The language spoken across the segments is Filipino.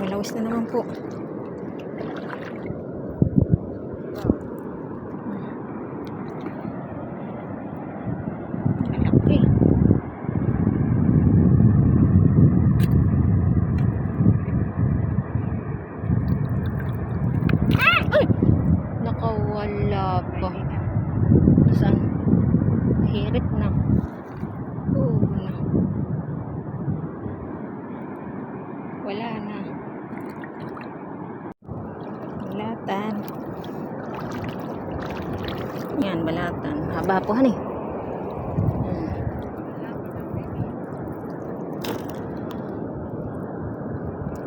Malawis na naman po. Malaki. Ay! Nakawala pa. Saan? Hirit na. Oo na. Wala na. Balatan. Yan, balatan. Haba po, honey.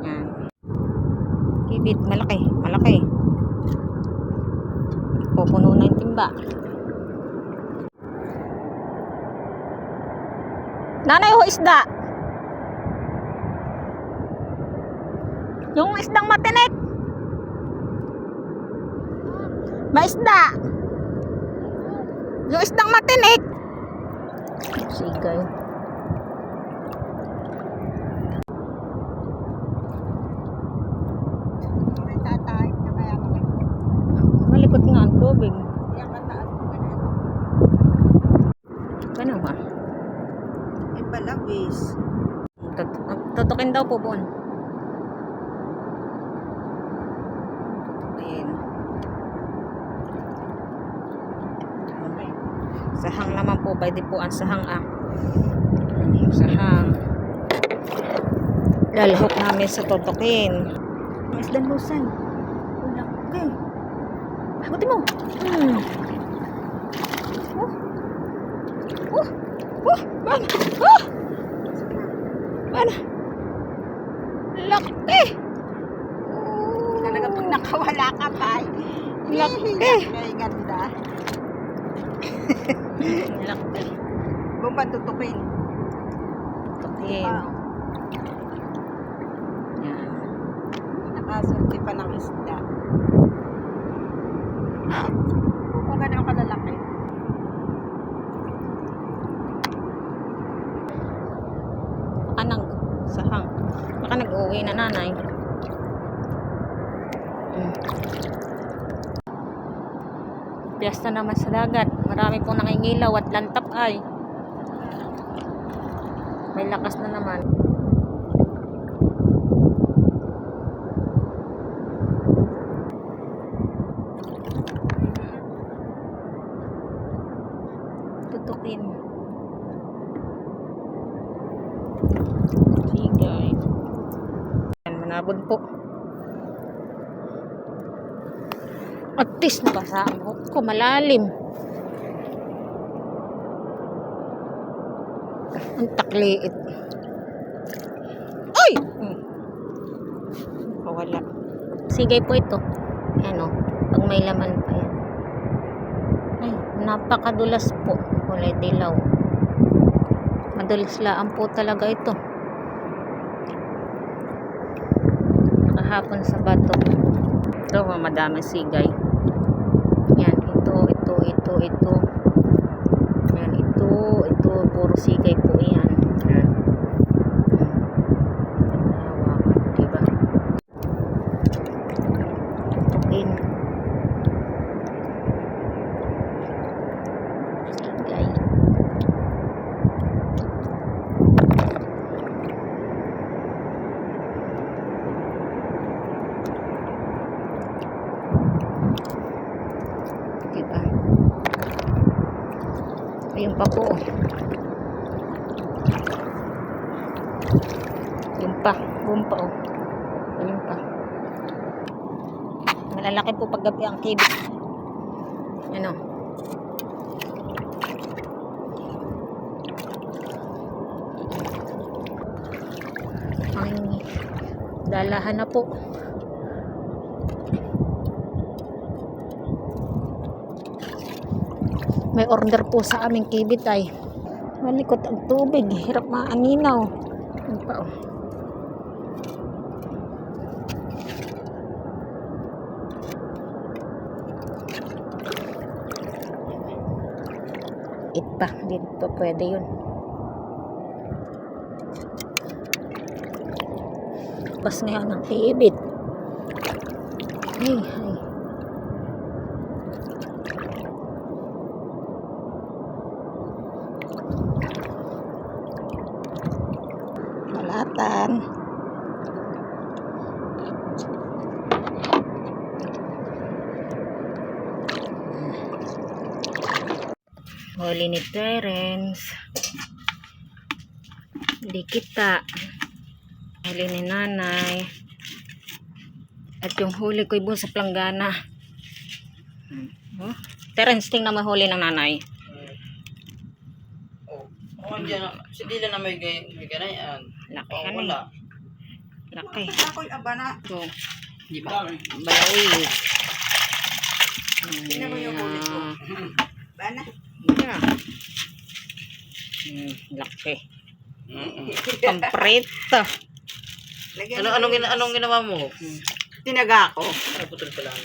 Yan. Kibit, malaki. Malaki. Pupuno na yung timba. Nanay ho, isda. Yung isdang matinik. Maisda. Yung isdang matinik. Sigay. Malikot nga ang tubig. Ano ba? Balawis. Tutukin daw po, Bon. Ayan. Sahang naman po. Pwede po ang sahang sahang. Lalahok namin sa tutukin. Isdan lusan. Laki. Hagutin mo. Mana? Mana? Laki! Talaga pag nakawala ka pa. Laki! Ay, ganda. Laki. Buong patutukin. Tutukin. Yan. Nakasulti pa ng isda. Kung gano'n kalalaki. Anang sahang. Baka nag-uwi na nanay. Piyesta naman sa dagat. Marami pong nangingilaw at lantap ay. May lakas na naman. Tutukin. Sigay. Yan, manabon po. Atis na basa ko, malalim. Ang takliit. Ay! Wala. Sigay po ito. Ano, pag may laman pa yan. Ay, napakadulas po. Kulay dilaw. Madulas laan po talaga ito. Nakahapon sa bato. Ito, madaming sigay. Yan, ito. Yan, ito. Puro sigay po yan. Yan. Hawakan, diba? Tutukin. Sigay. Diba? Ayun pa po. Yun pa. Bumpa oh. Ayun pa. Malalaki po pag gabi ang kibit. Ano? Ang dalahan na po. May order po sa aming kibit ay malikot ang tubig, hirap maanginaw. Ano pa oh. Itpa, dito pwede yun. Lalabas ngayon ng hibit. Ay, ay. Balatan. Huli ni Terence. Hindi kita. Huli ni nanay. At yung huli ko ibu sa planggana. Oh. Terence, tingnan mo huli ng nanay. Oh, diyan na. Si Dila na may ganay yan. Laki Oh, ka wala. na. Laki. Ako'y abana. Ito. Di ba? Balawi. Tingnan mo yung huli ko. Bana. Yeah. Laki. Kamprito. Lagyan Anong ginawa mo? Tinaga ko. Ay, putol pa lang.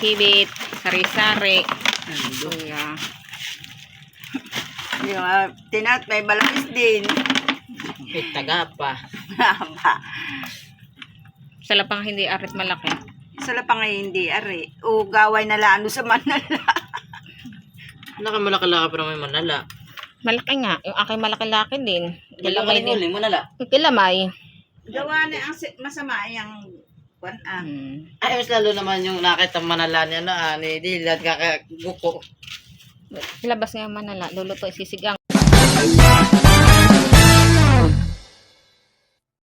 Hibit. Sari-sari. Yeah. Yung tinat, may balangis din. May taga pa. Salapang hindi arit malaki. Sala pa nga hindi, ari. O gaway na laano sa Manala. Malaki-laki pero may manala. Malaki nga. Yung aking malaki-laki din. Kilamay din. Huling manala. Kilamay. Gawa na ang masama yung kwan Ay, mas lalo naman yung nakita manala niya na ni Dila at kakaguko. Ilabas nga Manala. Luluto isisigang.